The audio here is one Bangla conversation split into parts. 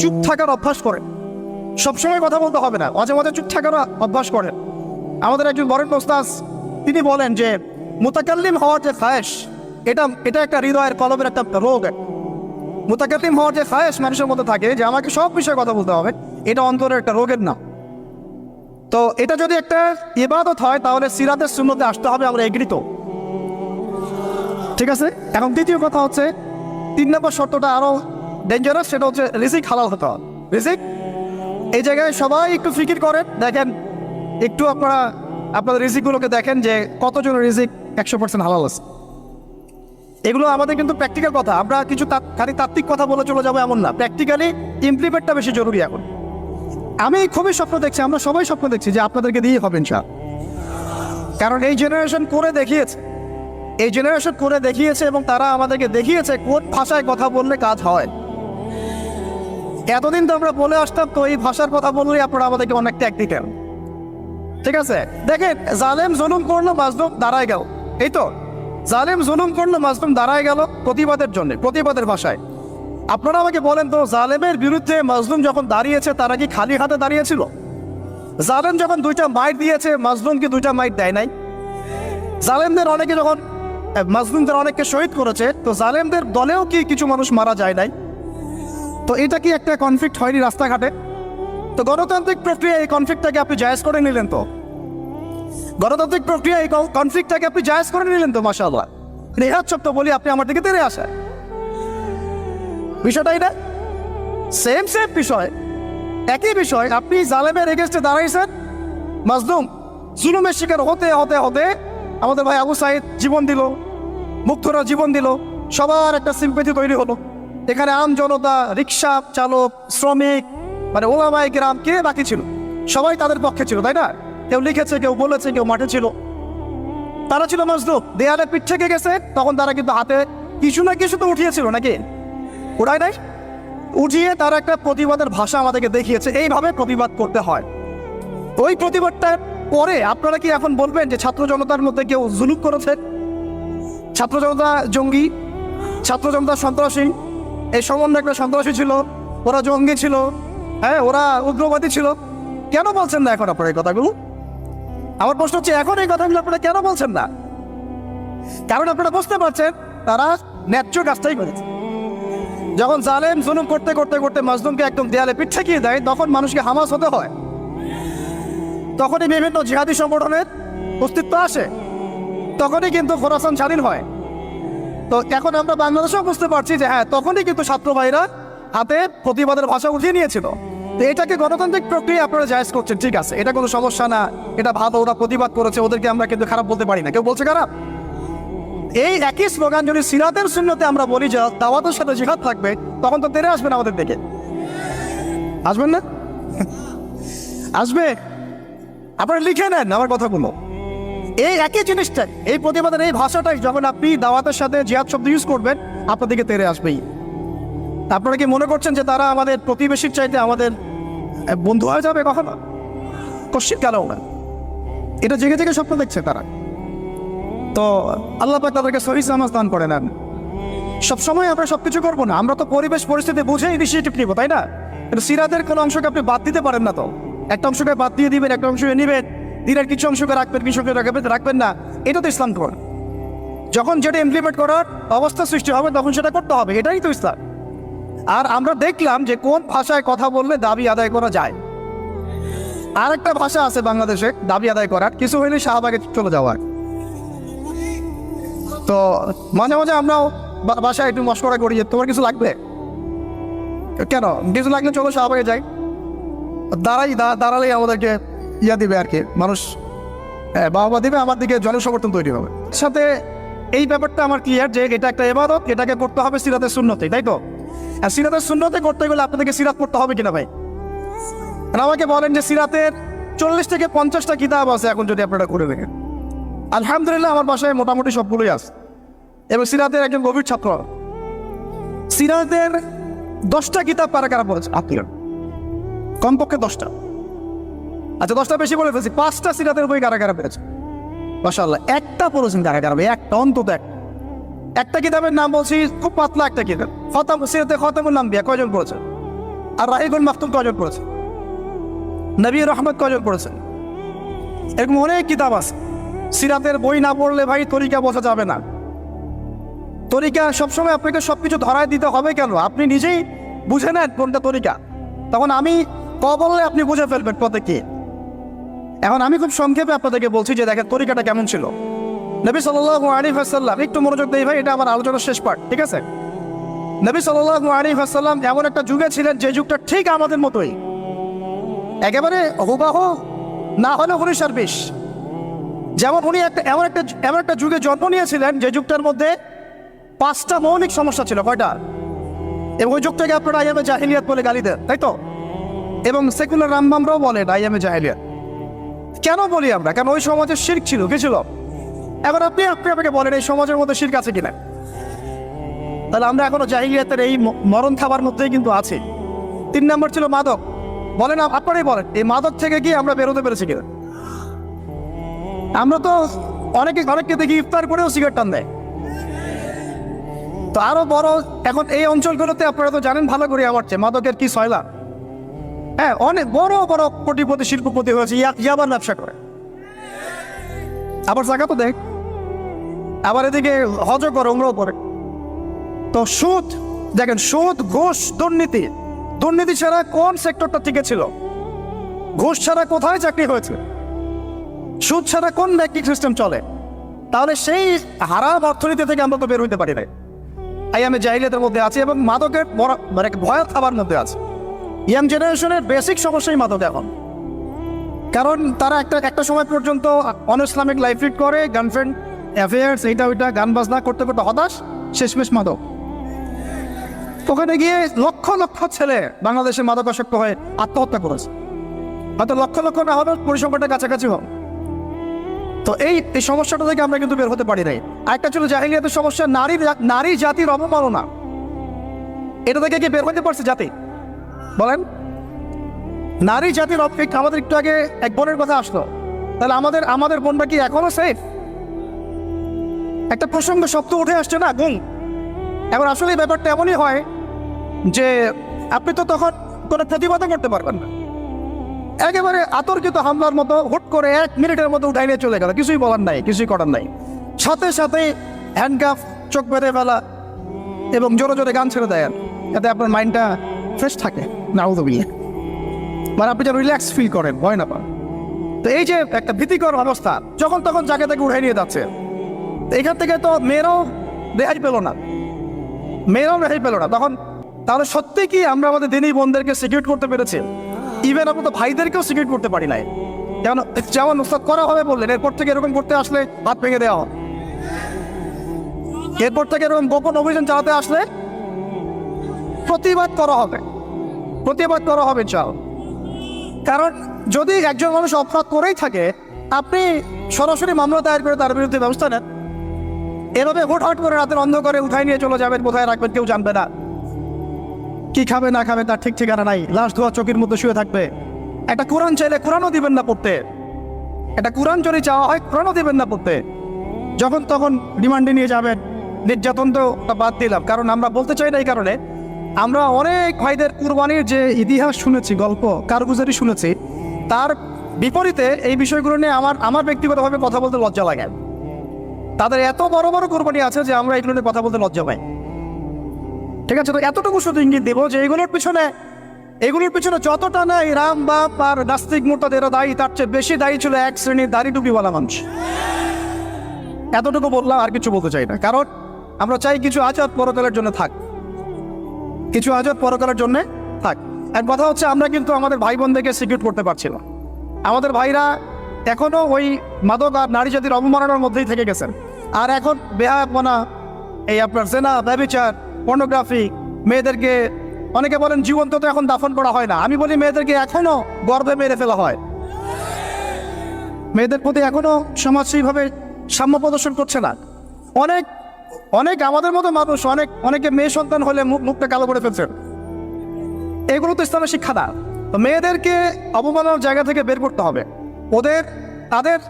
চুপ থাকার অভ্যাস করেন। সবসময় কথা বলতে হবে না, মাঝে মাঝে চুপ থাকার অভ্যাস করেন। আমাদের একজন বরেণ্য ওস্তাদ তিনি বলেন যে মুতাকাল্লিম হওয়ার যে খায়েশ, এটা একটা হৃদয়ের কলবের একটা রোগ। মুতাকাল্লিম হওয়ার যে খায়েশ মানুষের মধ্যে থাকে যে আমাকে সব বিষয়ে কথা বলতে হবে, এটা অন্তরের একটা রোগের নাম। তো এটা যদি একটা ইবাদত হয় তাহলে সিরাতের সুন্নতে আসতে হবে, আমরা এগ্রিত। ঠিক আছে। এখন দ্বিতীয় কথা হচ্ছে 3 নম্বর শর্তটা আরো ডেঞ্জারাস, সেটা হচ্ছে রিজিক হালাল হতে হবে। রিজিক, এই জায়গায় সবাই একটু ফিকির করেন, দেখেন একটু আপনারা আপনাদের রিজিকগুলোকে দেখেন যে কতজনের রিজিক 100% হালাল আছে। এগুলো আমাদের কিন্তু প্র্যাকটিক্যাল কথা, আমরা কিছু খালি তাত্ত্বিক কথা বলে চলে যাবো এমন না, প্র্যাকটিক্যালি ইমপ্লিমেন্টটা বেশি জরুরি এখন। আমি খুবই স্বপ্ন দেখছি, আমরা সবাই স্বপ্ন দেখছি যে আপনাদেরকে দিয়ে হবে ইনশাআল্লাহ। কারণ এই জেনারেশন করে দেখিয়েছে, এবং তারা আমাদেরকে দেখিয়েছে কোন ভাষায় কথা বললে কাজ হয়। এতদিন তো আমরা বলে আসতাম, তো এই ভাষার কথা বললেই আপনারা আমাদেরকে অনেক ট্যাগ দিতেন। ঠিক আছে, দেখেন জালেম জুলুম করলো, মাজলুম দাঁড়ায় গেল। এই তো জালেম জুলুম করলো, মাজলুম দাঁড়ায় গেল প্রতিবাদের জন্য, প্রতিবাদের ভাষায়। আপনারা আমাকে বলেন তো, জালেমের বিরুদ্ধে মাজলুম যখন দাঁড়িয়েছে তারা কি খালি হাতে দাঁড়িয়েছিল? জালেম যখন 2টা মাইট দিয়েছে, মাজলুম কি 2টা মাইট দেয় নাই? জালেমদের অনেকে যখন মাজলুমদের অনেককে শহীদ করেছে, তো জালেমদের দলেও কি কিছু মানুষ মারা যায় নাই? তো এটা কি একটা কনফ্লিক্ট হয়নি রাস্তাঘাটে? তো গণতান্ত্রিক প্রক্রিয়া এই কনফ্লিক্টটাকে আপনি জায়েজ করে নিলেন, তো গণতান্ত্রিক প্রক্রিয়া এই কনফ্লিক্টটাকে আপনি জায়েজ করে নিলেন তো, মাশাআল্লাহ। রেহাত শব্দ বলি আপনি আমার দিকে তেড়ে আসেন, বিষয়টাই না সেম বিষয়, একই বিষয়। আপনি জালেমের এগেইনস্টে দাঁড়াইছেন, মাজলুম জুলুমের শিকার হতে হতে হতে আমাদের ভাই আবু সাইদ জীবন দিল, মুগ্ধরা জীবন দিল, সবার একটা সিম্পেথি তৈরি হলো। এখানে আম জনতা, রিক্সা চালক, শ্রমিক, মানে ওলামায়ে কেরাম, কে বাকি ছিল? সবাই তাদের পক্ষে ছিল, তাই না? কেউ লিখেছে, কেউ বলেছে, কেউ মাঠে ছিল। তারা ছিল মাজলুম, দেয়ালে পিঠ থেকে গেছে, তখন তারা কিন্তু হাতে কিছু না কিছু তো উঠিয়েছিল, নাকি উঠায় নাই? উঠিয়ে তারা একটা প্রতিবাদের ভাষা আমাদেরকে দেখিয়েছে, এইভাবে প্রতিবাদ করতে হয়। ওই প্রতিবাদটা পরে আপনারা কি এখন বলবেন যে ছাত্র জনতার মধ্যে কেউ জুলুম করেছে? ছাত্র জনতা জঙ্গি, ছাত্র জনতা সন্ত্রাসী, এই সম্বন্ধে একটা সন্ত্রাসী ছিল, ওরা জঙ্গি ছিল, হ্যাঁ ওরা উগ্রবাদী ছিল। কেন বলছেন না এখন আপনারা এই কথাগুলো? আমার প্রশ্ন হচ্ছে, এখন এই কথাগুলো আপনারা কেন বলছেন না? কারণ আপনারা বুঝতে পারছেন তারা ন্যায্য কাজটাই করেছে। যখন জালেম জুলুম করতে করতে করতে মাজলুমকে একদম দেয়ালে পিঠ ঠেকিয়ে দেয়, তখন মানুষকে হামাস হতে হয়, তখনই বিভিন্ন জিহাদি সংগঠনের অস্তিত্ব আসে, তখনই কিন্তু খোরাসান স্বাধীন হয়। তো এখন আমরা বাংলাদেশেও বুঝতে পারছি যে হ্যাঁ, তখনই কিন্তু ছাত্র ভাইরা হাতে প্রতিবাদের ভাষা উঠিয়ে নিয়েছিল। তো এটাকে গণতান্ত্রিক প্রক্রিয়া আপনারা জায়েজ করছেন, ঠিক আছে, এটা কোনো সমস্যা না, এটা ভালো, ওরা প্রতিবাদ করেছে, ওদেরকে আমরা কিন্তু খারাপ বলতে পারি না। কেউ বলছে খারাপ? এই একই স্লোগান যদি সিরাতের সুন্নতে আমরা বলি যে দাওয়াতের সাথে জিহাদ থাকবে, তখন তো তেরে আসবেন আমাদের দিকে, আসবেন না? আসবে। আপনারা লিখে নেন আমার কথাগুলো। এই একই জিনিসটাই, এই প্রতিবাদের এই ভাষাটাই যখন আপনি দাওয়াতের সাথে জিহাদ শব্দ ইউজ করবেন, আপনার দিকে তেরে আসবেই। আপনারা কি মনে করছেন যে তারা আমাদের প্রতিবেশীর চাইতে আমাদের বন্ধু হয়ে যাবে? কখনো কশিন কেন না, এটা জেগে জেগে স্বপ্ন দেখছে তারা। তো আল্লাহ পাক তাদেরকে সহিহ সামাজ দান করে নেন। সবসময় আমরা সবকিছু করবো না, আমরা তো পরিবেশ পরিস্থিতি বুঝে ইনিশিয়েটিভ নিব, তাই না? কিন্তু সিরাতের কোনো অংশকে আপনি বাদ দিতে পারেন না। তো একটা অংশকে বাদ দিয়ে দিবেন, একটা অংশকে নিবেন, দিনের কিছু অংশকে রাখবেন, কিছু অংশকে রাখবেন না, এটা তো ইসলাম কর। যখন যেটা ইমপ্লিমেন্ট করার অবস্থা সৃষ্টি হবে তখন সেটা করতে হবে, এটাই তো ইসলাম। আর আমরা দেখলাম যে কোন ভাষায় কথা বললে দাবি আদায় করা যায়। আর একটা ভাষা আছে বাংলাদেশে দাবি আদায় করার, কিছু হইলে শাহবাগে চলে যাওয়ার। তো মাঝে মাঝে আমরাও বাসায় একটু মশকরা করি যে তোমার কিছু লাগবে, কেন কিছু লাগলে চলো শাহবাগে যাই, দাঁড়ালেই আমাদেরকে ইয়া দিবে আর কি, মানুষ বাহবা দিবে, আমার দিকে জনসমর্থন তৈরি হবে। সাথে এই ব্যাপারটা আমার ক্লিয়ার যে এটা একটা ইবাদত, এটাকে করতে হবে সিরাতের সুন্নতে, তাই তো? আর সিরাতের সুন্নতে করতে গেলে আপনাদেরকে সিরাত পড়তে হবে কিনা ভাই? আমাকে বলেন যে সিরাতের 40 থেকে 50টা কিতাব আছে এখন, যদি আপনারা করে দেখেন। আলহামদুলিল্লাহ আমার বাসায় মোটামুটি সবগুলোই আছে, এবং সিরাতের একজন গভীর ছাত্র। সিরাতের 10টা কিতাব কারা পড়েছে? আপনি কমপক্ষে 10টা। আচ্ছা 10টা বেশি বলে ফেলছি, 5টা সিরাতের বই কারা পেয়েছে? মাশাআল্লাহ। একটা পড়েছেন কারা ভাই? একটা, অন্তত একটা কিতাবের নাম বলছি, খুব পাতলা একটা কিতাব, সিরাতে খতামুল আম্বিয়া, কয়জন পড়েছে? আর রাহিকুল মাকতুম কয়জন পড়েছেন? নবী রহমত কয়জন পড়েছেন? এরকম অনেক কিতাব আছে। সিরাতের বই না পড়লে ভাই তরিকা বোঝা যাবে না। তরিকা সবসময় আপনাকে সবকিছু ধরায় দিতে হবে কেন? আপনি নিজেই বুঝে নেন কোনটা তরিকা, তখন আমি বললে আপনি বুঝে ফেলবেন পথে কি। এখন আমি খুব সংক্ষেপে আপনাদেরকে বলছি যে দেখেন তরিকাটা কেমন ছিল। নবী সাল্লাল্লাহু আলাইহি ওয়াসাল্লাম, একটু মনোযোগ দেই ভাই, এটা আমার আলোচনার শেষ পার্ট, ঠিক আছে? নবী সাল্লাল্লাহু আলাইহি ওয়াসাল্লাম এমন একটা যুগে ছিলেন যে যুগটা ঠিক আমাদের মতোই, একেবারে হুবাহু না হলে 1920। যেমন উনি এমন একটা যুগে জন্ম নিয়েছিলেন যে যুগটার মধ্যে 5টা মৌলিক সমস্যা ছিল। কয়টা? এবং ওই যুগটাকে আপনারা আইয়ামে জাহিলিয়াত বলে গালি দেন, তাই তো? এবং সেকুলার রামবামরাও বলেন আইয়ামে জাহিলিয়াত। কেন বলি আমরা? কারণ ওই সমাজে শিরক ছিল। কি ছিল? এবার আপনি আপনাকে বলেন এই সমাজের মধ্যে শিরক আছে কিনা? তাহলে আমরা এখনো জাহিলিয়াতের এই মরণ খাবার মধ্যেই কিন্তু আছি। 3 নম্বর ছিল মাদক। বলেন, আপনারাই বলেন, এই মাদক থেকে কি আমরা বেরোতে পেরেছি কিনা? আমরা তো অনেককে দেখি ইফতার করেও সিগারেট টান দেয়। তো আরো বড়, এখন এই অঞ্চলগুলোতে আপনারা তো জানেন ভালো করে আমার চেয়ে মাদকের কি সয়লা। হ্যাঁ, অনেক বড় বড় কোটিপতি শিল্পপতি হয়েছে ইয়াবার ব্যবসা করে। আবার জায়গা তো দেখ, আবার এদিকে হজ করে, উমরাও করে। তো সুদ দেখেন, সুদ, ঘুষ, দুর্নীতি ছাড়া কোন সেক্টরটা টিকে ছিল? ঘুষ ছাড়া কোথায় চাকরি হয়েছে? সুদ ছাড়া কোন ব্যাংকিং সিস্টেম চলে? তাহলে সেই হারাম অর্থনীতি থেকে আমরা তো বের হইতে পারি না। আইয়ামে জাহিলিয়াতের মধ্যে আছে এবং মাদকের ভয় খাবার মধ্যে আছে। ইয়াং জেনারেশনের বেসিক সমস্যাই মাদক এখন। কারণ তারা একটা সময় পর্যন্ত অন ইসলামিক লাইফ লিড করে, গার্লফ্রেন্ড অ্যাফেয়ার্স, এইটা ওইটা, গান বাজনা করতে করতে হতাশ, শেষমেশ মাদক। ওখানে গিয়ে লক্ষ লক্ষ ছেলে বাংলাদেশে মাদকাসক্ত হয়ে আত্মহত্যা করেছে। হয়তো লক্ষ লক্ষ না হবে, পরিসংখ্যানটা কাছাকাছি হোক। তো এই সমস্যাটা থেকে আমরা কিন্তু বের হতে পারি নাই। আরেকটা ছিল জাহিলিয়াতের সমস্যা, নারী জাতির অবমাননা। এটা থেকে কি বের হতে পারছে জাতি? বলেন, নারী জাতির অপেক্ষা। আমাদের একটু আগে এক বোনের কথা আসলো, তাহলে আমাদের বোনটা কি এখনো সেফ? একটা প্রসঙ্গ শব্দ উঠে আসছে না, গুম। এখন আসলে এই ব্যাপারটা এমনই হয় যে আপনি তো তখন কোনো প্রতিবাদও করতে পারবেন না। একেবারে আতর্কিত হামলার মতো হুট করে 1 মিনিটের মতো উঠাই নিয়ে চলে গেল, কিছুই বলার নাই, কিছুই করার নাই। সাথে হ্যান্ডকাফ, চোখ বেঁধে ফেলা এবং জোরে জোরে গান ছেড়ে দেয়, যাতে আপনার মাইন্ডটা ফ্রেশ থাকে, নাউযুবিল্লাহ, মানে আপনি যেন রিল্যাক্স ফিল করেন, ভয় না পান। তো এই যে একটা ভীতিকর অবস্থা, যখন তখন জায়গা থেকে উঠাই নিয়ে যাচ্ছে, এখান থেকে তো মেয়েরাও রেহাই পেল না। তখন তাহলে সত্যি কি আমরা আমাদের দিনী বোনদেরকে সিকিউর করতে পেরেছি? ইভেন আমরা তো ভাইদেরকেও সিকিউর করতে পারি নাই। যেমন উস্তাদ করা হবে বললেন, এরপর থেকে এরকম করতে আসলে হাত ভেঙে দেওয়া হবে। এরপর থেকে এরকম গোপন অভিযান চালাতে আসলে প্রতিবাদ করা হবে চাও। কারণ যদি একজন মানুষ অপরাধ করেই থাকে, আপনি সরাসরি মামলা দায়ের করে তার বিরুদ্ধে ব্যবস্থা নেন। এভাবে হুটহাট করে রাতের অন্ধকারে উঠাই নিয়ে চলে যাবেন, কোথায় রাখবেন কেউ জানবে না। কি খাবে না খাবে তার ঠিক ঠিকানা নাই, লাশ ধোয়া চোখের মধ্যে শুয়ে থাকবে। একটা কোরআন চাইলে কোরআনও দিবেন না পড়তে, একটা কোরআন যদি চাওয়া হয় কোরআনও দিবেন না পড়তে। যখন তখন রিমান্ডে নিয়ে যাবেন। নির্যাতন তো বাদ দিলাম, কারণ আমরা বলতে চাই না, এই কারণে আমরা অনেক ভাইদের কুরবানির যে ইতিহাস শুনেছি, গল্প কারগুজারি শুনেছি, তার বিপরীতে এই বিষয়গুলো নিয়ে আমার ব্যক্তিগতভাবে কথা বলতে লজ্জা লাগে। তাদের এত বড় বড় কুরবানি আছে যে আমরা এগুলো নিয়ে কথা বলতে লজ্জা পাই। ঠিক আছে, তো এতটুকু শুধু ইঙ্গিত দেবো যে এগুলোর পিছনে যতটা না রাম বাপ আর নাস্তিক মুরতাদেরা দায়ী, তার চেয়ে বেশি দায়ী ছিল এক শ্রেণীর দাড়ি টুপিওয়ালা মানুষ। এতটুকু বললাম, আর কিছু বলতে চাই না। কারণ আমরা চাই কিছু আজাদ পরকালের জন্য থাক। এক কথা হচ্ছে, আমরা কিন্তু আমাদের ভাই বোনদেরকে সিকিউর করতে পারছি না। আমাদের ভাইরা এখনো ওই মাদক আর নারী জাতির অবমাননার মধ্যেই থেকে গেছেন। আর এখন বেহায়াপনা, এই আপনার জেনা, ব্যভিচার, পর্নোগ্রাফি, মেয়েদেরকে অনেকে বলেন জীবন্ত তো এখন দাফন করা হয় না। আমি বলি মেয়েদেরকে এখনো গর্ভে মেরে ফেলা হয়। মেয়েদের প্রতি এখনো সমাজ সেইভাবে সাম্য প্রদর্শন করছে না। অনেক আমাদের মতো মানুষ অনেকে মেয়ে সন্তান হলে মুখটা কালো করে ফেলছে। এগুলো তো ইসলামের শিক্ষা না। তো মেয়েদেরকে অবমাননার জায়গা থেকে বের করতে হবে।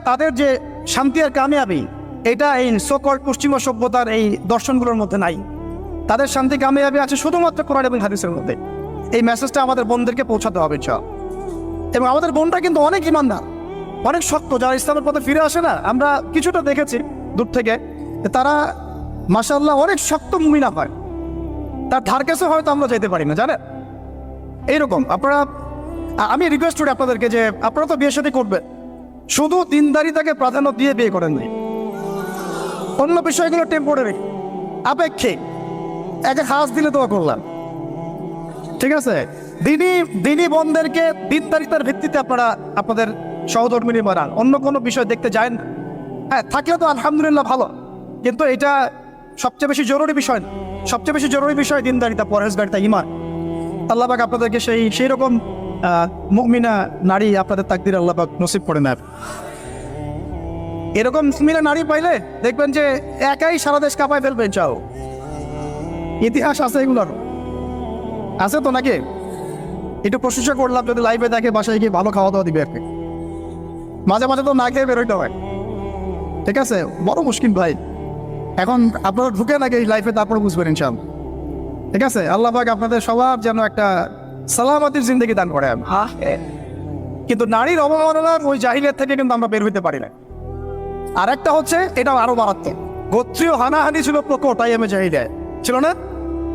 তাদের যে শান্তি আর কামিয়াবি, এটা এই সকল পশ্চিমা সভ্যতার এই দর্শনগুলোর মধ্যে নাই। তাদের শান্তি কামিয়াবি আছে শুধুমাত্র কোরআন এবং হাদিসের মধ্যে। এই মেসেজটা আমাদের বোনদেরকে পৌঁছাতে হবে ইনশাআল্লাহ। এবং আমাদের বোনটা কিন্তু অনেক ইমানদার, অনেক শক্ত, যারা ইসলামের পথে ফিরে আসে না, আমরা কিছুটা দেখেছি দূর থেকে, তারা মাশাআল্লাহ অনেক শক্ত মুমিনা হয়, তার ধার কাছে হয়তো আমরা যেতে পারি না, জানেন। এইরকম আপনারা, আমি রিকোয়েস্ট করি আপনাদেরকে যে আপনারা তো বিয়ে শাদী করবেন, শুধু দিনদারিতাকে প্রাধান্য দিয়ে বিয়ে করেন নাই, অন্য বিষয়গুলো টেম্পোরারি, আপেক্ষিক, একে খাস দিলে তো করলাম, ঠিক আছে। দিনী বোনদেরকে দিনদারিতার ভিত্তিতে আপনারা আপনাদের সহধর্মিনী বানান, অন্য কোনো বিষয় দেখতে যায় না। হ্যাঁ, থাকলে তো আলহামদুলিল্লাহ ভালো, কিন্তু এটা সবচেয়ে বেশি জরুরি বিষয় না। সবচেয়ে বেশি জরুরি বিষয় দিনদারিতা, পরহেজগারিতা, ঈমান। আল্লাহ পাক আপনাদেরকে সেই রকম মুমিনা নারী আপনাদের তাকদির আল্লাহ পাক নসিব করে নেয়। এরকম মুমিনা নারী পাইলে দেখবেন যে একাই সারা দেশ কাঁপায় ফেলবেন। চাও ইতিহাস আছে এগুলোর, আছে তো নাকি? একটু প্রশংসা করলাম, যদি লাইভে দেখে বাসায় গিয়ে ভালো খাওয়া দাওয়া দিবে আর কি। মাঝে মাঝে তো না খেয়ে বেরোইতে হয়, ঠিক আছে। বড় মুশকিল ভাই, এখন আপনারা ঢুকে নাকি এই লাইফে, তারপরে বুঝবেন ইনশাআল্লাহ, ঠিক আছে। আল্লাহ পাক আপনাদের সবার যেন একটা সালামতির জিন্দগি দান করে। কিন্তু নারীর অবমাননার ওই জাহিলিয়াত থেকে কিন্তু আমরা বের হইতে পারি না। আর একটা হচ্ছে, এটা আরো মারাত্মক, গোত্রীয় হানাহানি ছিল প্রকট আইয়ামে জাহিলিয়াত, ছিল না?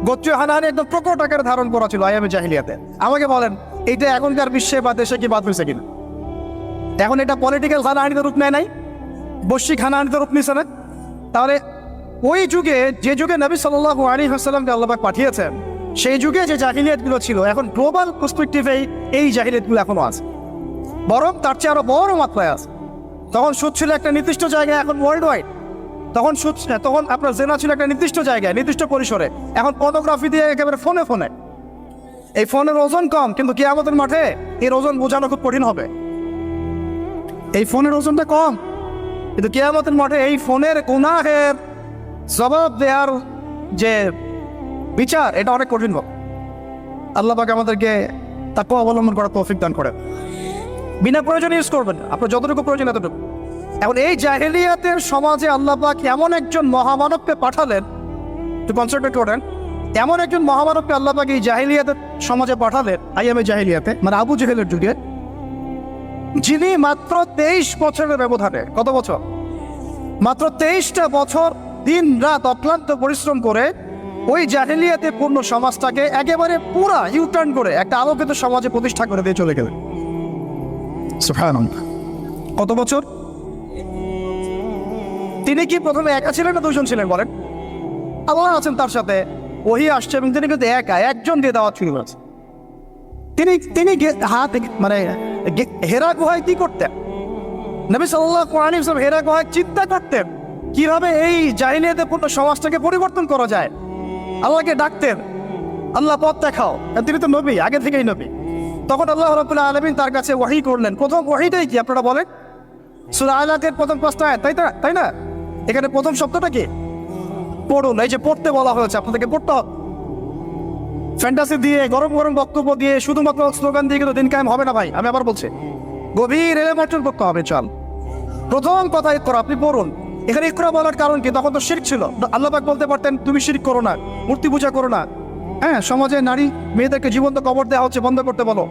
গোত্রীয় হানাহানি একদম প্রকট আকারে ধারণ করা ছিল আইয়ামে জাহিলিয়াতে। আমাকে বলেন, এইটা এখনকার বিশ্বে বা দেশে কি বাদ হয়েছে কিনা? এখন এটা পলিটিক্যাল হানাহানিতে রূপ নেয় নাই, বৈশ্বিক হানাহানিতে রূপ নিছে না? তাহলে ওই যুগে, যে যুগে নবী সাল্লাল্লাহু আলাইহি ওয়াসাল্লামকে আল্লাহ পাক পাঠিয়েছেন, সেই যুগে যে জাহিলিয়াতগুলো ছিল, এখন গ্লোবাল পার্সপেক্টিভে এই জাহিলিয়াতগুলো এখনো আছে, বরং তার চেয়ে আরো বড় মাত্রায় আছে। তখন সুদ ছিল একটা নির্দিষ্ট জায়গায়, এখন ওয়ার্ল্ড ওয়াইড। তখন আপনার জেনা ছিল একটা নির্দিষ্ট জায়গায়, নির্দিষ্ট পরিসরে, এখন পর্নোগ্রাফি দিয়ে একেবারে ফোনে ফোনে। এই ফোনের ওজন কম, কিন্তু কিয়ামতের মাঠে এর ওজন বোঝানো খুব কঠিন হবে। এই ফোনের ওজনটা কম, কিন্তু কিয়ামতের মাঠে এই ফোনের গুনাহের জবাব দেওয়ার যে বিচার, এটা অনেক কঠিন হবে। আল্লাহ পাক আমাদেরকে তাকওয়া অবলম্বন করার তৌফিক দান করে। বিনা প্রয়োজনে ইউজ করবেন, আপনার যতটুকু প্রয়োজন এতটুকু। এখন এই জাহেলিয়াতের সমাজে আল্লাহ পাক এমন একজন মহামানবকে পাঠালেন, একটু কনসেন্ট্রেট করেন, এমন একজন মহামানবকে আল্লাহ পাক এই জাহেলিয়াতের সমাজে পাঠালেন, আইয়ামে জাহেলিয়াতে, মানে আবু জেহেলের যুগে, যিনি মাত্র 23 বছরের ব্যবধানে, কত বছর? মাত্র 23টা বছর দিন রাত অক্লান্ত পরিশ্রম করে ওই জাহেলিয়াতে পূর্ণ সমাজটাকে একেবারে পুরা ইউটার্ন করে একটা আলোকিত সমাজে প্রতিষ্ঠা করে দিয়ে চলে গেলেন। সুবহানাল্লাহ। কত বছর? তিনি কি প্রথমে একা ছিলেন না দুজন ছিলেন বলেন? আল্লাহ আছেন তার সাথে, ওহী আসছে, এবং তিনি কিন্তু একা, একজন দিয়ে দাওয়াত শুরু করেছেন। তিনি মানে হেরা গুহায় কি করতেন? নবী সাল্লাল্লাহু আলাইহি ওয়াসাল্লাম হেরা গুহায় চিন্তা করতেন কিভাবে এই জাহিলিয়াতে পূর্ণ সমাজটাকে পরিবর্তন করা যায়। আল্লাহকে ডাকতেন, আল্লাহ পথ দেখাও। তিনি তো নবী, আগে থেকেই নবী। তখন আল্লাহ রাব্বুল আলামিন তার কাছে ওহী করলেন। প্রথম ওহীটাই কি আপনারা বলেন? সূরা আলাকের প্রথম 5টা আয়াত, তাই না? এখানে প্রথম শব্দটা কি? পড়ুন। এই যে পড়তে বলা হয়েছে, আপনাদেরকে পড়তে হবে। ফ্যান্টাসি দিয়ে, গরম গরম বক্তব্য দিয়ে, শুধুমাত্র স্লোগান দিয়ে কিন্তু দিন কায়েম হবে না ভাই। আমি আবার বলছি, গভীর এলেমেন্টাল করতে হবে। চল, প্রথম কথা ইকরা, আপনি পড়ুন। এখানে ইকরা বলার কারণ কি? তখন তো শিরক ছিল। আল্লাহ পাক বলতে পারতেন তুমি শিরক করো না, মূর্তি পূজা করো না। হ্যাঁ, সমাজে নারী মেয়েদেরকে জীবন্ত কবর দেওয়া হচ্ছে, বন্ধ করতে বলো।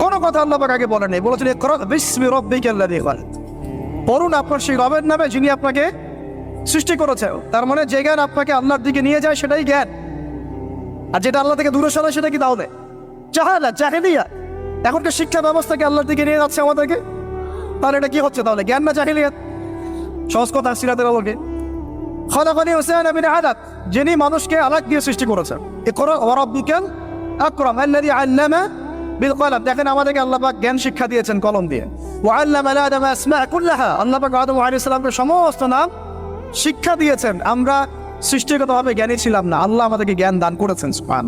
কোনো কথা আল্লাহ পাক আগে বলেন, বলেছেন ইকরা বিসমি রাব্বিকাল্লাযী খালাক, পড়ুন আপনার সেই রবের নামে যিনি আপনাকে সৃষ্টি করেছে। তার মানে যে জ্ঞান আপনাকে আল্লাহর দিকে নিয়ে যায় সেটাই জ্ঞান, আর যেটা আল্লাহ থেকে দূরে সরায় সেটা কি? তাহলে জাহেলিয়াত। এখনকার শিক্ষা ব্যবস্থাকে আল্লাহর দিকে নিয়ে যাচ্ছে আমাদেরকে, তাহলে এটা কি হচ্ছে? তাহলে জ্ঞান না জাহেলিয়াত? সহজ কথা, সিরাতের আলোকে, খালাকানি হুসাইন বিন আলাক, যিনি মানুষকে আলাক দিয়ে সৃষ্টি করেছেন। ইকরা ওয়া রাব্বিকাল আকরাম আল্লাযী আল্লামা বিল কলম। দেখেন, আমাদেরকে আল্লাহ পাক জ্ঞান শিক্ষা দিয়েছেন কলম দিয়ে। ওয়া আল্লামা আদম আসমা কুল্লাহা, আল্লাহ পাক আদম আলাইহিস সালামকে সমস্ত নাম শিক্ষা দিয়েছেন। আমরা সৃষ্টিগতভাবে জ্ঞানী ছিলাম না, আল্লাহ আমাদেরকে জ্ঞান দান করেছেন। সুবহান।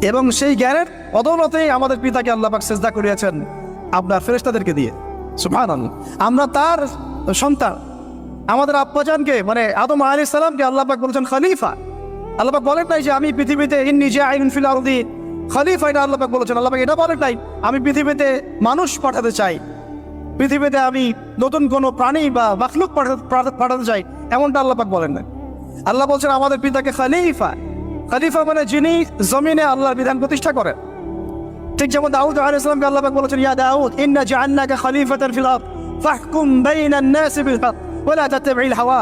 এবং সেই জ্ঞানের বদৌলতেই আমাদের পিতাকে আল্লাহ পাক সিজদা করিয়েছেন আপনার ফেরেশতাদেরকে দিয়ে। সুবহানাল্লাহ। আমরা তার সন্তান। আমাদের আব্বাজানকে, মানে আদম আলাইহিস সালামকে আল্লাহ পাক বলেছেন খলিফা। আল্লাহ পাক বলেন নাই যে আমি পৃথিবীতে ইন্নী জাইলুন ফিল আরদি খলিফা, এটা আল্লাহ পাক বলেছেন। আল্লাহ পাক এটা বলেন নাই আমি পৃথিবীতে মানুষ পাঠাতে চাই, পৃথিবীতে আমি নতুন কোনো প্রাণী বা মাখলুক পাঠাতে চাই, এমনটা আল্লাহ পাক বলেন না। আল্লাহ বলছেন আমাদের পিতাকে খলিফা, খলিফা মানে যিনি জমিনে আল্লাহর বিধান প্রতিষ্ঠা করেন। ঠিক যেমন দাউদ আলাইহিস সালামকে আল্লাহ পাক বলেছেন, ইয়া দাউদ ইন্না জাআলনাকা খলিফাতান ফিল আরদ ফাহকুম বাইনান নাসি বিল হক ওয়া লা তাত্তাবি'ল হাওয়া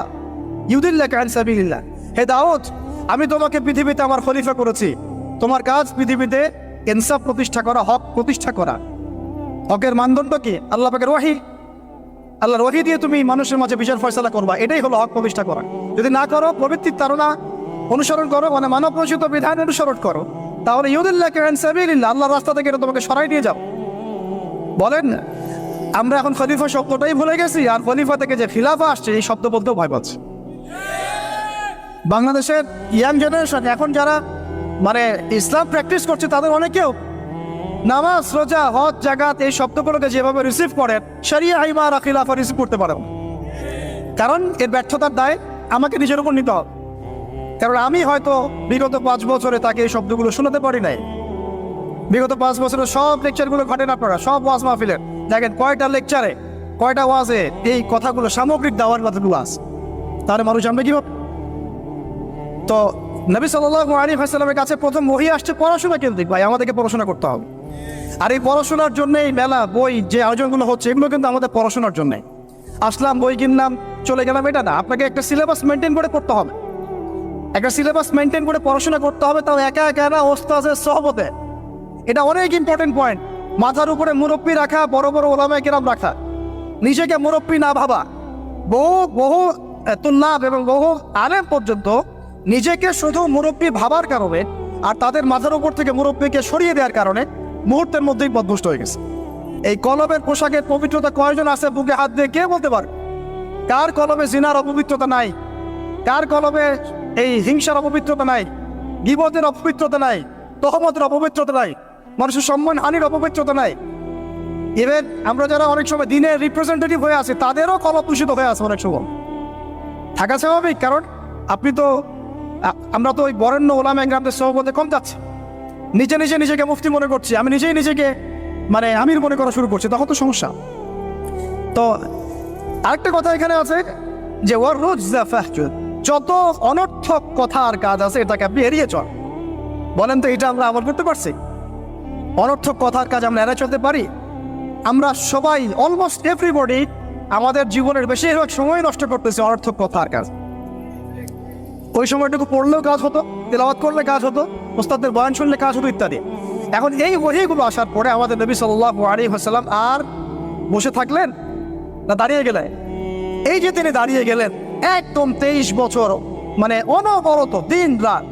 ইউদিল্লাকা আন সাবিলিল্লাহ। হে দাউদ, আমি তোমাকে পৃথিবীতে আমার খলিফা করেছি, তোমার কাজ পৃথিবীতে ইনসাফ প্রতিষ্ঠা করা, হক প্রতিষ্ঠা করা। হকের মানদণ্ড কি? আল্লাহ পাকের ওহী, আল্লাহর ওহী দিয়ে তুমি মানুষের মাঝে বিচার ফয়সালা করবা, এটাই হলো হক প্রতিষ্ঠা করা। যদি না করো, প্রবৃত্তির তাড়না অনুসরণ করো, মানে মানব রচিত বিধান অনুসরণ করো, তাহলে ইউদিল্লাকা আন সাবিলিল্লাহ, আল্লাহর রাস্তা থেকে এটা তোমাকে সরাই নিয়ে যাও। বলেন, আমরা এখন খলিফা শব্দটাই ভুলে গেছি, আর খলিফা থেকে যে খিলাফা আসছে এই শব্দ বলতেও ভয় পাচ্ছে। বাংলাদেশের ইয়াং জেনারেশন এখন যারা মানে ইসলাম প্র্যাকটিস করছে, তাদের অনেকেও নামাজ, রোজা, হজ, জাকাত এই শব্দগুলোকে যেভাবে রিসিভ করেন, শরিয়া, ইমারা, খিলাফা রিসিভ করতে পারেন। কারণ এর ব্যর্থতার দায় আমাকে নিজের উপর নিতে হবে। কারণ আমি হয়তো বিগত 5 বছরে তাকে এই শব্দগুলো শোনাতে পারি নাই। বিগত 5 বছরের সব লেকচারগুলো ঘটেন আপনারা, সব ওয়াজ মাহফিলের দেখেন কয়টা লেকচারে, কয়টা ওয়াজে এই কথাগুলো সামগ্রিক দাওয়ার কথাগুলো আছে। তাহলে মানুষ জানবে কিভাবে? তো নবী সাল্লাল্লাহু আলাইহি ওয়াসাল্লামের কাছে প্রথম ওহী আসছে পড়াশোনা কেন্দ্রিক। ভাই, আমাদেরকে পড়াশোনা করতে হবে। আর এই পড়াশোনার জন্য এই মেলা, বই, যে আয়োজনগুলো হচ্ছে, এগুলো কিন্তু আমাদের পড়াশোনার জন্যে। আসলাম, বই কিনলাম, চলে গেলাম, এটা না। আপনাকে একটা সিলেবাস মেনটেন করে পড়তে হবে, একটা সিলেবাস মেনটেন করে পড়াশোনা করতে হবে, তাও একা একা না, ওস্তাদের সহবতে। এটা অনেক ইম্পর্টেন্ট পয়েন্ট। মাথার উপরে মুরব্বী রাখা, বড় বড় ওলামায়ে কেরাম রাখা, নিজেকে মুরব্বী না ভাবা। বহু তুল্লাব এবং বহু আলেম পর্যন্ত নিজেকে শুধু মুরব্বী ভাবার কারণে আর তাদের মাথার উপর থেকে মুরব্বীকে সরিয়ে দেওয়ার কারণে মুহূর্তের মধ্যেই পথভ্রষ্ট হয়ে গেছে। এই কলমের পোশাকের পবিত্রতা কয়জন আছে বুকে হাত দিয়ে কে বলতে পারে? কার কলমে জিনার অপবিত্রতা নাই? কার কলমে এই হিংসার অপবিত্রতা নাই? গীবতের অপবিত্রতা নাই? তহমতের অপবিত্রতা নাই? মানুষের সম্মান হানির অপবিত্রতা নাই? ইভেন আমরা যারা অনেক সময় দিনের রিপ্রেজেন্টেটিভ হয়ে আছি, তাদেরও কলম দূষিত হয়ে আছে অনেক সময়। থাকা স্বাভাবিক, কারণ আমরা তো ওই বরেণ্য ওলামায়ে কেরামদের সহবতে কম যাচ্ছি। নিজেকে মুফতি মনে করছি, আমি নিজেকে মানে আমির মনে করা শুরু করছি, তখন তো সমস্যা। তো আরেকটা কথা এখানে আছে যে ওয়ার রুজা ফাহজুর, যত অনর্থক কথা আর কাজ আছে এটাকে আপনি এড়িয়ে চল। বলেন তো, এটা আমরা আমল করতে পারছি? অনর্থক কথার কাজ আমরা এড়িয়ে চলতে পারি? আমরা সবাই, অলমোস্ট এভরিবডি, আমাদের জীবনের বেশিরভাগ সময় নষ্ট করতেছি অনর্থক কথার কাজ। ওই সময়টুকু পড়লেও কাজ হতো, তেলাওয়াত করলে কাজ হতো, ওস্তাদের বয়ান শুনলে কাজ হতো, ইত্যাদি। এখন এই ওহীগুলো আসার পরে আমাদের নবী সাল্লাল্লাহু আলাইহি ওয়াসাল্লাম আর বসে থাকলেন না দাঁড়িয়ে গেলেন? এই যে তিনি দাঁড়িয়ে গেলেন, একদম 23 বছর মানে অনবরত দিন রাত,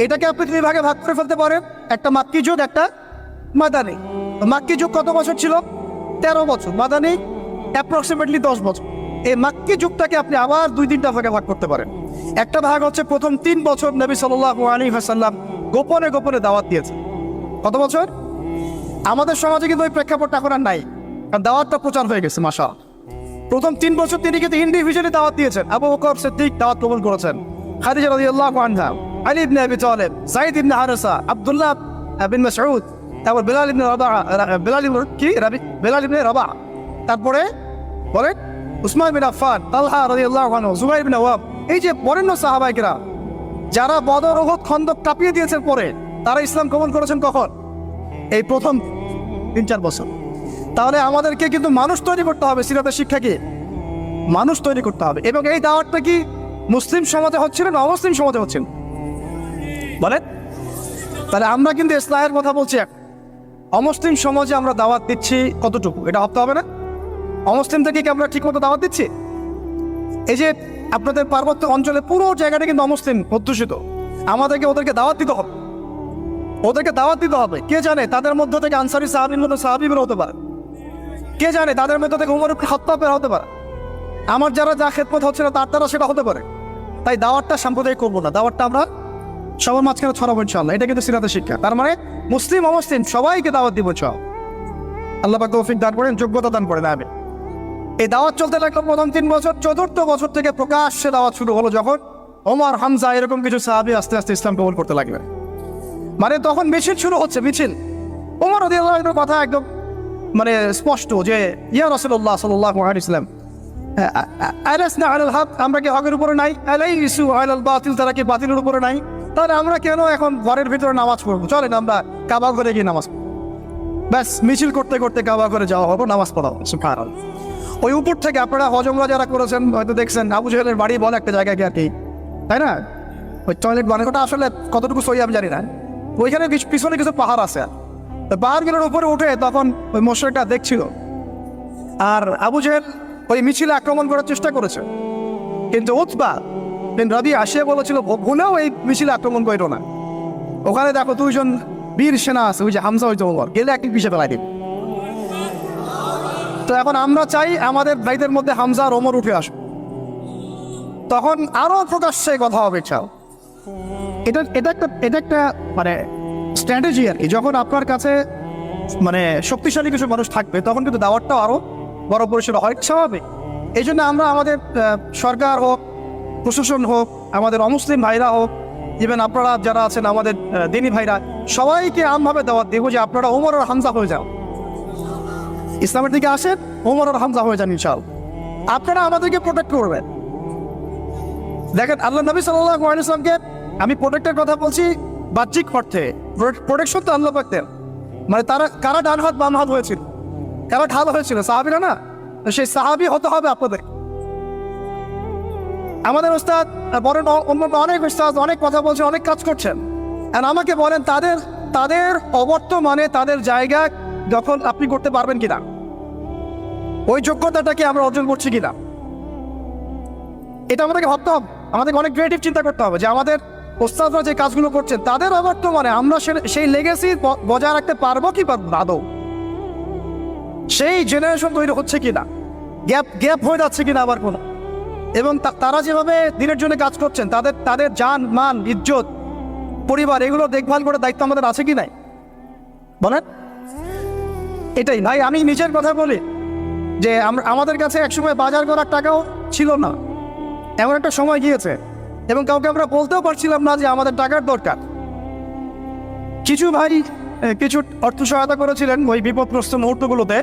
এটাকে আপনি 2 ভাগে ভাগ করে ফেলতে পারেন, একটা মাক্কি যুগ, একটা মাদানী। মাক্কি যুগ কত বছর ছিল? 13 বছর। মাদানী অ্যাপ্রক্সিমেটলি 10 বছর। এই মাক্কি যুগটাকে আপনি আবার 2-3টা ভাগে ভাগ করতে পারেন। একটা ভাগ হচ্ছে প্রথম 3 বছর নবী সাল্লাল্লাহু আলাইহি ওয়াসাল্লাম গোপনে গোপনে দাওয়াত দিয়েছেন। কত বছর? আমাদের সমাজে কিন্তু ওই প্রেক্ষাপটটা এখন আর নাই, কারণ দাওয়াতটা প্রচার হয়ে গেছে মাশাআল্লাহ। প্রথম 3 বছর তিনি কিন্তু ইন্ডিভিজুয়ালি দাওয়াত দিয়েছেন। আবু বকর সিদ্দিক দাওয়াত কবুল করেছেন, খাদিজা রাদিয়াল্লাহু আনহা, আলী ইবনে আবি তালিব, যায়েদ ইবনে হারেসা, আব্দুল্লাহ বিন মাসউদ, তারপর বেলাল ইবনে রাবাহ, তারপরে বলেন উসমান বিন আফফান, তালহা রাদিয়াল্লাহু আনহু, জুবাইর বিন আওয়াম। এই যে বরেণ্য সাহাবায়ে কেরাম যারা বদর, উহুদ, খন্দক কাঁপিয়ে দিয়েছেন পরে, তারা ইসলাম কবুল করেছেন কখন? এই প্রথম 3-4 বছর। তাহলে আমাদেরকে কিন্তু মানুষ তৈরি করতে হবে, সিরাতের শিক্ষা কি? মানুষ তৈরি করতে হবে। এবং এই দাওয়াতটা কি মুসলিম সমাজে হচ্ছিল না অমুসলিম সমাজে হচ্ছিল? বলেন। তাহলে আমরা কিন্তু ইসলামের কথা বলছি, অমুসলিম সমাজে আমরা দাওয়াত দিচ্ছি কতটুকু, এটা ভাবতে হবে না? অমুসলিম থেকে কি আমরা ঠিক মতো দাওয়াত দিচ্ছি? এই যে আপনাদের পার্বত্য অঞ্চলে পুরো জায়গাটা কিন্তু অমুসলিম অধ্যুষিত, আমাদেরকে ওদেরকে দাওয়াত দিতে হবে, ওদেরকে দাওয়াত দিতে হবে। কে জানে তাদের মধ্য থেকে আনসারি সাহাবী বের হতে পারে, কে জানে তাদের মধ্য থেকে উমর ইবনে খাত্তাব বের হতে পারে, আমার যারা যা খেদমত হচ্ছে না তার দ্বারা সেটা হতে পারে। তাই দাওয়াতটা সাম্প্রদায়িক করবো না, দাওয়াতটা আমরা সবার মাঝখানে ছড়াবো ইনশাআল্লাহ। এটা কিন্তু সিরাতের শিক্ষা। তার মানে মুসলিম অমুসলিম সবাইকে দাওয়াত দিব ইনশাআল্লাহ। আল্লাহ পাক তৌফিক দান করেন, যোগ্যতা দান করেন। আমি এই দাওয়াত চলতে লাগলো প্রথম 3 বছর। 4র্থ বছর থেকে প্রকাশ্যে দাওয়াত শুরু হলো, যখন ওমর, হামজা এরকম কিছু সাহাবী আস্তে আস্তে ইসলাম কবুল করতে লাগলেন। মানে তখন মিছিল শুরু হচ্ছে, মিছিল। ওমর রাদিয়াল্লাহু আনহুর কথা একদম মানে স্পষ্ট যে ইয়া রাসূলুল্লাহ সাল্লাল্লাহু আলাইহি ওয়াসাল্লাম, আলাসনা আলাল হক, আমরা কি হকের উপরে নাই? আলাইসু আলাল বাতিল, তারা কি বাতিলের উপরে নাই? তাহলে আমরা কেন এখন ঘরের ভিতরে নামাজ পড়বো? চলেন আমরা কাবা ঘরে গিয়ে নামাজ পড়বো। ব্যাস মিছিল করতে করতে কাবা ঘরে যাওয়া হবো, নামাজ পড়া হবে। সুবহানাল্লাহ। ওই উপর থেকে আপনারা হজমরা যারা করেছেন হয়তো দেখছেন আবু জেহেলের বাড়ি বলে একটা জায়গায় কি আর কি, তাই না? ওই টয়লেট বানানোটা আসলে কতটুকু সহি আমি জানি না। ওইখানে পিছনে কিছু পাহাড় আছে, পাহাড়গুলোর উপরে উঠে তখন ওই মোশরিকটা দেখছিল, আর আবু জেহেল ওই মিছিলে আক্রমণ করার চেষ্টা করেছে, কিন্তু উতবা বিন রাবিয়া আসিয়া বলেছিল ভুলেও এই মিছিলে আক্রমণ করো না। ওখানে দেখো দুইজন বীর সেনা আছে, ওই যে হামজা হইতে ওমর, গেলে একটি পিছিয়ে ফেলাই দিবে। তো এখন আমরা চাই আমাদের ভাইদের মধ্যে হামজা আর ওমর উঠে আসুক, তখন আরো প্রকাশ্যে কথা হবে। চাও এটা একটা মানে স্ট্র্যাটেজি আর কি। যখন আপনার কাছে মানে শক্তিশালী কিছু মানুষ থাকবে তখন কিন্তু দাওয়াতটাও আরো বড় পরিসরে হয়, স্বাভাবিক। এই জন্য আমরা আমাদের সরকার হোক, প্রশাসন হোক, আমাদের অমুসলিম ভাইরা হোক, ইভেন আপনারা যারা আছেন আমাদের দিনী ভাইরা, সবাইকে আমভাবে দাওয়াত দেবো যে আপনারা ওমর আর হামজা হয়ে যাও, ইসলামের দিকে আসেন, ওমর আর হামজা হয়ে যান ইনশাআল্লাহ। আপনারা আমাদেরকে প্রোটেক্ট করবেন। দেখেন আল্লাহ নবী সাল্লাল্লাহু আলাইহি ওয়াসাল্লামকে, আমি প্রোটেক্টের কথা বলছি বাহ্যিক অর্থে, প্রোটেকশন তো আল্লাহ পাক দেন। মানে তারা কারা ডান হাত বাম হাত হয়েছিল, কারা ঢাল হয়েছিল, সাহাবীরা না? সেই সাহাবী হতে হবে আপনাদের। আমাদের ওস্তাদ বলেন, অন্য অনেক ওস্তাদ অনেক কথা বলছেন, অনেক কাজ করছেন, আর আমাকে বলেন তাদের অবর্তমানে তাদের জায়গা দখল আপনি করতে পারবেন কিনা, ওই যোগ্যতাটাকে আমরা অর্জন করছি কিনা, এটা আমাদেরকে ভাবতে হবে। আমাদেরকে অনেক ক্রিয়েটিভ চিন্তা করতে হবে যে আমাদের ওস্তাদরা যে কাজগুলো করছেন তাদের অবর্তমানে আমরা সেই লেগেসি বজায় রাখতে পারবো কি পারবো না, আদৌ সেই জেনারেশন তৈরি হচ্ছে কিনা, গ্যাপ হয়ে যাচ্ছে কিনা আবার কোনো, এবং তারা যেভাবে দিনের জন্য কাজ করছেন তাদের জান মান ইজ্জত পরিবার এগুলো দেখভাল করার দায়িত্ব আমাদের আছে কি নাই বলেন? এটাই ভাই, আমি নিজের কথা বলি যে আমাদের কাছে একসময় বাজার করার টাকাও ছিল না, এমন একটা সময় গিয়েছে, এবং কাউকে আমরা বলতেও পারছিলাম না যে আমাদের টাকার দরকার। কিছু ভাই কিছু অর্থ সহায়তা করেছিলেন ওই বিপদগ্রস্ত মুহূর্তগুলোতে,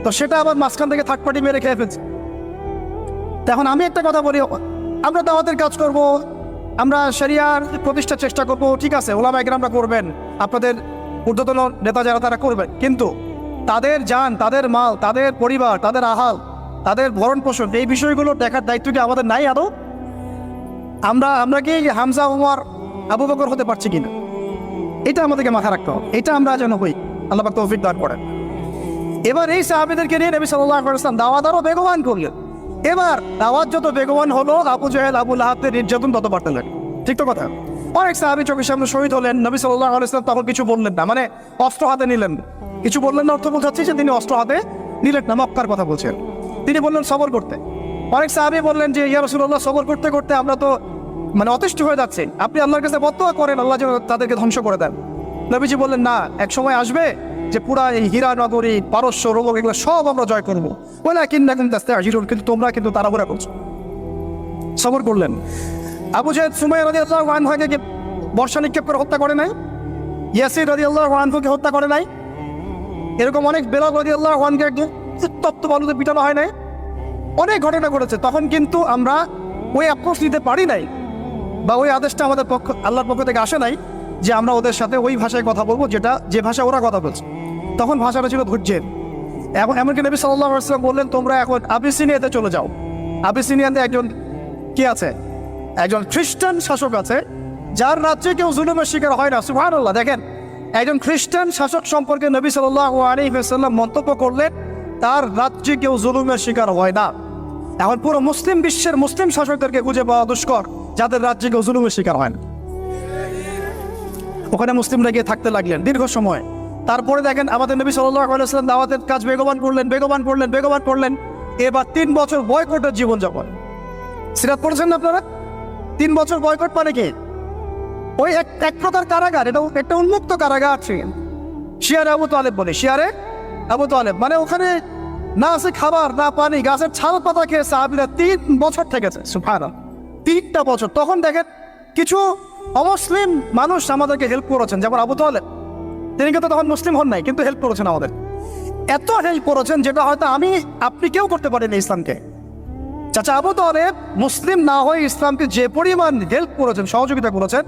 তো সেটা আবার মাঝখান থেকে থার্ড পার্টি মেরে খেয়ে ফেলছে। এখন আমি একটা কথা বলি, আমরা দাওয়াতের কাজ করব, আমরা শরিয়ার প্রতিষ্ঠার চেষ্টা করব, ঠিক আছে, ওলামায়ে কেরামরা করবেন, আপনাদের ঊর্ধ্বতন নেতা যারা তারা করবেন, কিন্তু তাদের জান, তাদের মাল, তাদের পরিবার, তাদের আহাল, তাদের ভরণ পোষণ, এই বিষয়গুলো দেখার দায়িত্ব কি আমাদের নাই আদৌ? আমরা কি হামজা ওমর আবু বকর হতে পারছি কিনা, এটা আমাদেরকে মাথায় রাখতে হবে। এটা আমরা যেন হই, আল্লাহ পাক তৌফিক দান করেন। এবার এই সাহাবীদেরকে নিয়ে নবী সাল্লাল্লাহু আলাইহি ওয়াসাল্লাম দাওয়াত আরো বেগবান করলেন। এবার দাওয়াত যত বেগবান হলো, আবু জেহেল আবু লাহাবের নির্যাতন তত বাড়তে লাগলো। ঠিক তো কথা? অনেক সাহাবী চোখের সামনে শহীদ হলেন, নবী সাল্লাল্লাহু আলাইহি ওয়াসাল্লাম তখন কিছু বললেন না, মানে অস্ত্র হাতে নিলেন না, কিছু বললেন না, অর্থ বোঝাচ্ছে যে তিনি অস্ত্র হাতে নিলেন না, মক্কার কথা বলছেন। তিনি বললেন সবর করতে। অনেক সাহাবী বললেন যে ইয়া রাসূলুল্লাহ, সবর করতে করতে আমরা তো মানে অতিষ্ঠ হয়ে যাচ্ছে, আপনি আল্লাহর কাছে বদদোয়া করেন আল্লাহ যেন তাদেরকে ধ্বংস করে দেন। নবীজি বললেন না, এক সময় আসবে যে পুরা এই হীরা নগরী, পারস্য, রোমক এগুলো সব আমরা জয় করবো, কিন্তু তোমরা কিন্তু তাড়াহুড়া করছো। সবর করলেন। আবু জাহেল সুমাইয়া রাদিয়াল্লাহু আনহাকে বর্ষা নিক্ষেপ করে হত্যা করে নাই, ইয়াসির রাদিয়াল্লাহু আনহুকে হত্যা করে নাই, এরকম অনেক বেলাল রাদিয়াল্লাহু আনহুকে তপ্ত বালুতে পিটানো হয় নাই, অনেক ঘটনা ঘটেছে। তখন কিন্তু আমরা ওই অ্যাপ্রোচ নিতে পারি নাই, বা ওই আদেশটা আমাদের আল্লাহর পক্ষ থেকে আসে নাই যে আমরা ওদের সাথে ওই ভাষায় কথা বলবো যে ভাষা ওরা কথা বলছে। তখন ভাষাটা ছিল ধৈর্যের। এমনকি নবী সাল্লাল্লাহু আলাইহি ওয়াসাল্লাম বললেন তোমরা এখন আবিসিনিয়াতে চলে যাও। আবিসিনিয়াতে একজন কি আছে, একজন খ্রিস্টান শাসক আছে, যার রাজ্যে কেউ জুলুমের শিকার হয় না। সুবহানাল্লাহ। দেখেন, একজন খ্রিস্টান শাসক সম্পর্কে নবী সাল্লাল্লাহু আলাইহি ওয়াসাল্লাম মন্তব্য করলেন তার রাজ্যে কেউ জুলুমের শিকার হয় না। এখন পুরো মুসলিম বিশ্বের মুসলিম শাসকদেরকে খুঁজে পাওয়া দুষ্কর যাদের রাজ্যে কেউ জুলুমের শিকার হয় না। ওখানে মুসলিমরা গিয়ে থাকতে লাগলেন দীর্ঘ সময়। তারপরে দেখেন আমাদের নবী সাল্লাল্লাহু আলাইহি ওয়াসাল্লাম দাওয়াতের কাজ বেগবান করলেন। এবার 3 বছর বয়কটের জীবনযাপন। সিরাত পড়েছেন না আপনারা? 3 বছর বয়কট মানে কি? ওই এক প্রকার কারাগার, এটা একটা উন্মুক্ত কারাগার ছিল। শিয়ারে আবু তালেব বলে, শিয়ারে আবু তালেব মানে ওখানে না আছে খাবার না পানি, গাছের ছাল পাতা খেয়ে সাহাবীরা 3 বছর থেকেছে। সুবহানাল্লাহ, 3টা বছর। তখন দেখেন কিছু অমুসলিম মানুষ আমাদেরকে হেল্প করেছেন, যেমন আবু তালেব, তিনি কিন্তু তখন মুসলিম হন নাই, কিন্তু হেল্প করেছেন আমাদের। এত হেল্প করেছেন যেটা হয়তো আপনি কেউ করতে পারেন ইসলামকে। চাচা আবু তালেব মুসলিম না হয়ে ইসলামকে যে পরিমাণ হেল্প করেছেন, সহযোগিতা করেছেন,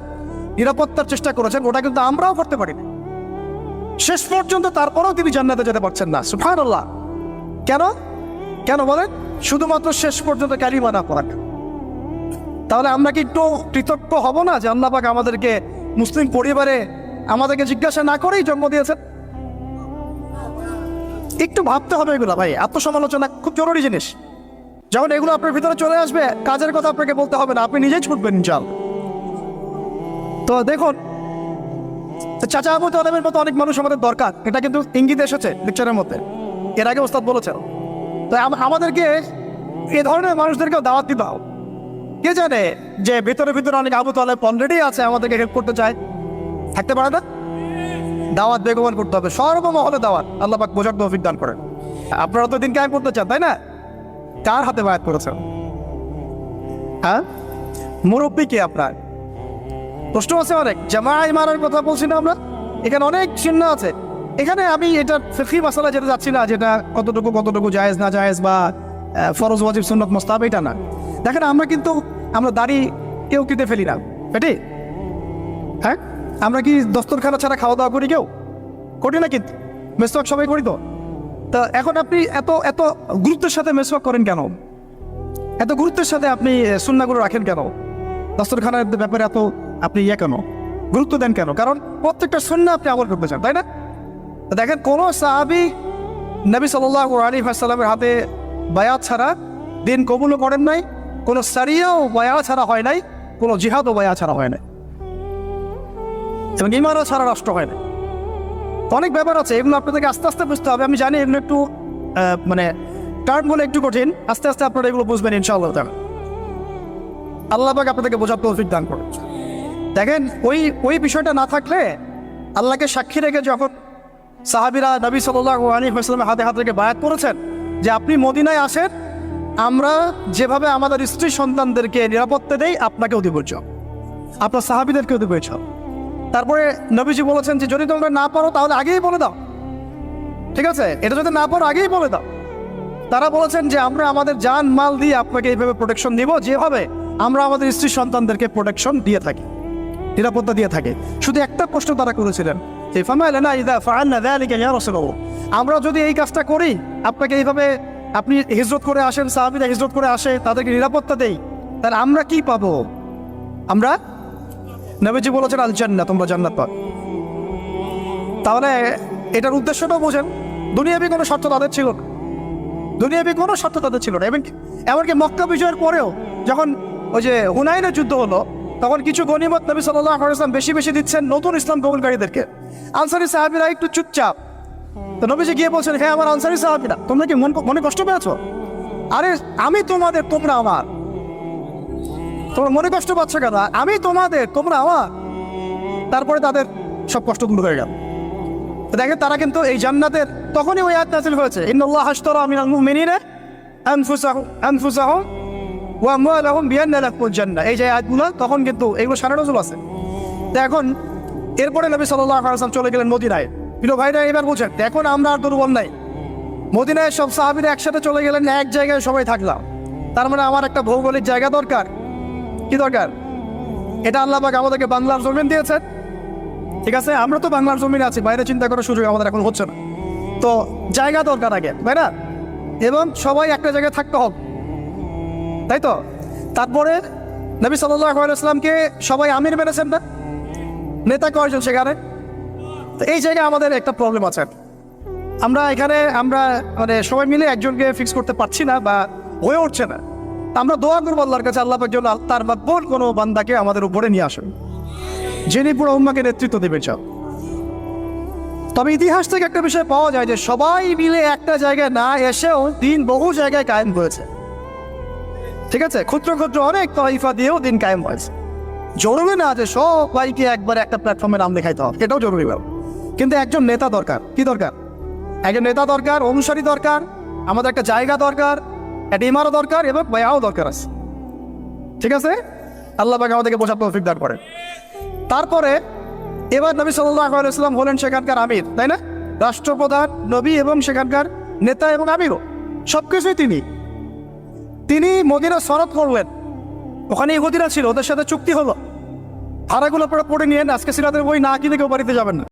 নিরাপত্তার চেষ্টা করেছেন, ওটা কিন্তু আমরাও করতে পারি না শেষ পর্যন্ত। তারপরেও তিনি জান্নাতে যেতে পারছেন না। সুবহানাল্লাহ। কেন? কেন বলেন? শুধুমাত্র শেষ পর্যন্ত কালিমা না পড়া। তাহলে আমরা কি একটু কৃতজ্ঞ হব না যে আল্লাহ পাক আমাদেরকে মুসলিম পরিবারে আমাদেরকে জিজ্ঞাসা না করেই জন্ম দিয়েছেন? একটু ভাবতে হবে এগুলো ভাই। আত্মসমালোচনা খুব জরুরি জিনিস। যখন এগুলো আপনার ভিতরে চলে আসবে, কাজের কথা আপনাকে বলতে হবে না, আপনি নিজেই ছুটবেন ইনশাআল্লাহ। তো দেখুন, চাচা আবু তালেবের মতো অনেক মানুষ আমাদের দরকার, এটা কিন্তু ইঙ্গিত এসেছে লেকচারের মধ্যে, এর আগে ওস্তাদ বলেছেন। তো আমাদেরকে এ ধরনের মানুষদেরকেও দাওয়াত দিতে হবে। কে জানে যে ভিতরে ভিতরে অনেক আবু তালেব অলরেডি আছে, আমাদেরকে হেল্প করতে চায়, থাকতে পারে না? দাওয়াত বেগমান করতে হবে, সর্বমহলে দাওয়াত। আল্লাহ পাক বোঝার তৌফিক দান করেন। আপনারা তো দিন কায়েম করতে চান, তাই না? কার হাতে বায়াত করেছেন? হ্যাঁ, মুরব্বী কে আপনার? প্রশ্ন আছে অনেক। জামাই মারার কথা বলছি না আমরা? এখানে অনেক চিহ্ন আছে। এখানে আমি এটা ফিকহি মাসালা যেতে যাচ্ছি না, যেটা কতটুকু জায়েজ না জায়েজ বা ফরজ ওয়াজিব সুন্নাত মুস্তাহাব, এটা না। দেখেন, আমরা দাড়ি কেউ কেটে ফেলি না, এটি হ্যাঁ। আমরা কি দস্তরখানা ছাড়া খাওয়া দাওয়া করি? কেউ করি না, কিন্তু মেসওয়াক সবাই করি তো। তা এখন আপনি এত এত গুরুত্বের সাথে মেসওয়াক করেন কেন? এত গুরুত্বের সাথে আপনি সুন্নাহগুলো রাখেন কেন? দস্তরখানার ব্যাপারে এত আপনি কেন গুরুত্ব দেন কেন? কারণ প্রত্যেকটা সুন্নাহ আপনি আমল করতে চান, তাই না? দেখেন, কোন সাহাবী নবী সাল্লাল্লাহু আলাইহি ওয়াসাল্লামের হাতে বায়াত ছাড়া দিন কবুলও করেন নাই, কোনো সারিয়াও বায়াত ছাড়া হয় নাই, কোনো জিহাদও বায়াত ছাড়া হয় নাই, এবং ইমানও ছাড়া রাষ্ট্র হয় না। অনেক ব্যাপার আছে, এগুলো আপনাদেরকে আস্তে আস্তে বুঝতে হবে। আমি জানি এগুলো একটু মানে টার্ম বলে একটু কঠিন, আস্তে আস্তে আপনারা এগুলো বুঝবেন ইনশাআল্লাহ। আল্লাহ পাক আপনাদেরকে বোঝার তৌফিক দান করুন। দেখেন, ওই বিষয়টা না থাকলে, আল্লাহকে সাক্ষী রেখে যখন সাহাবীরা নবী সাল্লাল্লাহু আলাইহি ওয়াসাল্লামের হাতে হাতে রেখে বায়াত করেছেন যে আপনি মদিনায় আসেন, আমরা যেভাবে আমাদের স্ত্রী সন্তানদেরকে নিরাপত্তা দেই, আপনাকেও দিব, আপনার সাহাবীদেরকেও দিব। তারপরে নবীজি বলেছেন যে যদি তোমরা না পারো তাহলে আগেই বলে দাও, ঠিক আছে? এটা যদি না পারো আগেই বলে দাও। তারা বলেছেন যে আমরা আমাদের জান মাল দিয়ে আপনাকে এইভাবে প্রোটেকশন দিব, যেভাবে আমরা আমাদের স্ত্রী সন্তানদেরকে প্রোটেকশন দিয়ে থাকি, নিরাপত্তা দিয়ে থাকি। শুধু একটা প্রশ্ন তারা করেছিলেন যে আমরা যদি এই কাজটা করি, আপনাকে এইভাবে আপনি হিজরত করে আসেন, সাহাবীরা হিজরত করে আসে, তাদেরকে নিরাপত্তা দেই, তাহলে আমরা কি পাবো? আমরা, নবীজি বলেছেন আল জান্নাহ, তোমরা জান্নাত পাবে। তাহলে এটার উদ্দেশ্যটাও বোঝেন। দুনিয়াবি কোনো শর্ত তাদের ছিল না, দুনিয়াবি কোনো শর্ত তাদের ছিল না। এমনকি মক্কা বিজয়ের পরেও যখন ওই যে হুনাইনের যুদ্ধ হলো, তখন কিছু গনিমত নবী সাল্লাল্লাহু আলাইহি ওয়াসাল্লাম বেশি বেশি দিচ্ছেন নতুন ইসলাম কবুলকারীদেরকে। আনসারী সাহাবীরা একটু চুপচাপ। তো নবীজি গিয়ে বলছেন, হ্যাঁ আমার আনসারী সাহাবীরা, তোমরা কি মনে কষ্ট পেয়েছো? আরে আমি তোমাদের, তোমরা আমার। তোমরা মনে কষ্ট পাচ্ছ কেন? আমি তোমাদের, তোমরা আমার। তারপরে তাদের সব কষ্ট দূর হয়ে গেল। দেখেন, তারা কিন্তু এই জান্নাতের তখনই ওই আয়াত নাযিল হয়েছে, ইন্নাল্লাহা আশতারা মিনাল মুমিনিনা আনফুসাহুম ওয়া আমওয়ালাহুম বিআন্না লাহুমুল জান্নাহ। এই যে আয়াতগুলো, তখন কিন্তু এগুলো সারা নজুল আছে। তো এখন এরপরে নবী সাল্লাল্লাহু আলাইহি ওয়াসাল্লাম চলে গেলেন মদিনায়। প্রিয় ভাইরা, এবার বুঝেন, এখন আমরা আর দুর্বল নাই। মদিনায় সব সাহাবীরা একসাথে চলে গেলেন, এক জায়গায় সবাই থাকলাম। তার মানে আমার একটা ভৌগোলিক জায়গা দরকার। কি দরকার? এটা আল্লাহ পাক আমাদেরকে বাংলার জমিন দিয়েছেন, ঠিক আছে? আমরা তো বাংলার জমিনে আছি, বাইরে চিন্তা করার সুযোগ আমাদের এখন হচ্ছে না। তো জায়গা দরকার আগে, তাই না? এবং সবাই একটা জায়গায় থাকতে হবে, তাই তো? তারপরে নবী সাল্লাল্লাহু আলাইহি ওয়াসাল্লামকে সবাই আমির মেনেছেন না? নেতা কয়জন সেখানে? তো এই জায়গায় আমাদের একটা প্রবলেম আছে। আমরা এখানে মানে সবাই মিলে একজনকে ফিক্স করতে পারছি না বা হয়ে উঠছে না। আমরা দোয়া করবো আল্লাহর কাছে, আল্লাহ পাক যেন তার মাকবুল কোনো বান্দাকে আমাদের উপরে নিয়ে আসেন, যিনি পুরো উম্মাহকে নেতৃত্ব দেবেন। তবে ইতিহাস থেকে একটা বিষয় পাওয়া যায় যে সবাই মিলে একটা জায়গায় না এসেও দিন বহু জায়গায় কায়েম হয়েছে, ঠিক আছে? ক্ষুদ্র ক্ষুদ্র অনেক তয়ফা দিয়েও দিন কায়েম হয়েছে। জরুরি না যে সবাইকে একবারে একটা প্ল্যাটফর্মে নাম দেখাইতে হবে, এটাও জরুরি ব্যাপার। কিন্তু একজন নেতা দরকার। কি দরকার? একজন নেতা দরকার, অনুসারী দরকার, আমাদের একটা জায়গা দরকার, একটা ইমারও দরকার, এবং বায়াও দরকার আছে, ঠিক আছে? আল্লাহ পাক আমাদেরকে বোঝার তৌফিক দান করেন। তারপরে এবার নবী সাল্লাল্লাহু আলাইহি ওয়াসাল্লাম হলেন সেখানকার আমির, তাই না? রাষ্ট্রপ্রধান, নবী এবং সেখানকার নেতা এবং আমিরও, সবকিছুই তিনি মদিনা সনদ করলেন। ওখানে ইহুদিরা ছিল, ওদের সাথে চুক্তি হলো, ধারাগুলো পড়ে নিয়েন, আজকে সিরাতের বই না কিনে কেউ বাড়িতে যাবেন না।